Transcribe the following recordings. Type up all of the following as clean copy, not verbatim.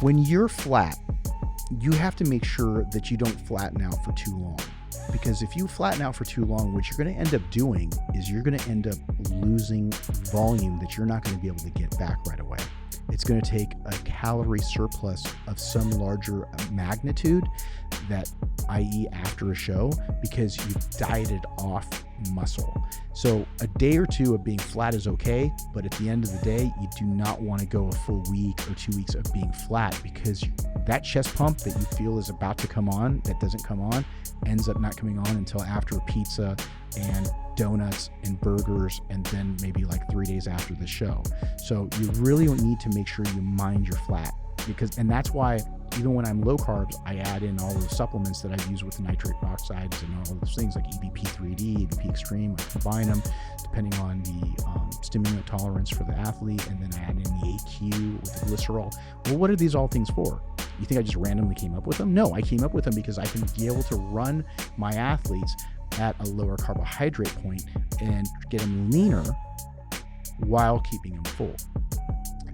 When you're flat, you have to make sure that you don't flatten out for too long. Because if you flatten out for too long, what you're going to end up doing is you're going to end up losing volume that you're not going to be able to get back right away. It's going to take a calorie surplus of some larger magnitude, that i.e. after a show, because you've dieted off muscle. So a day or two of being flat is okay, but at the end of the day, you do not want to go a full week or 2 weeks of being flat, because that chest pump that you feel is about to come on, that doesn't come on, ends up not coming on until after pizza and donuts and burgers, and then maybe like 3 days after the show. So you really need to make sure you mind your flat, and that's why even when I'm low carbs, I add in all those supplements that I use with nitrate oxides and all those things like EBP 3D, EBP Extreme. I combine them depending on the stimulant tolerance for the athlete, and then I add in the AQ with the glycerol. Well, what are these all things for? You think I just randomly came up with them? No, I came up with them because I can be able to run my athletes at a lower carbohydrate point and get them leaner while keeping them full.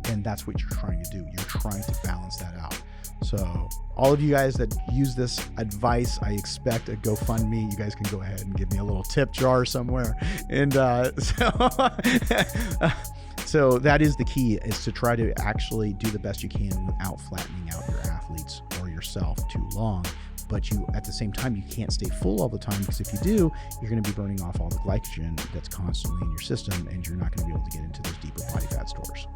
And that's what you're trying to do. You're trying to balance that out. So all of you guys that use this advice, I expect a GoFundMe. You guys can go ahead and give me a little tip jar somewhere. And so that is the key, is to try to actually do the best you can without flattening out your athletes or yourself too long. But you, at the same time, you can't stay full all the time, because if you do, you're going to be burning off all the glycogen that's constantly in your system, and you're not going to be able to get into those deeper body fat stores.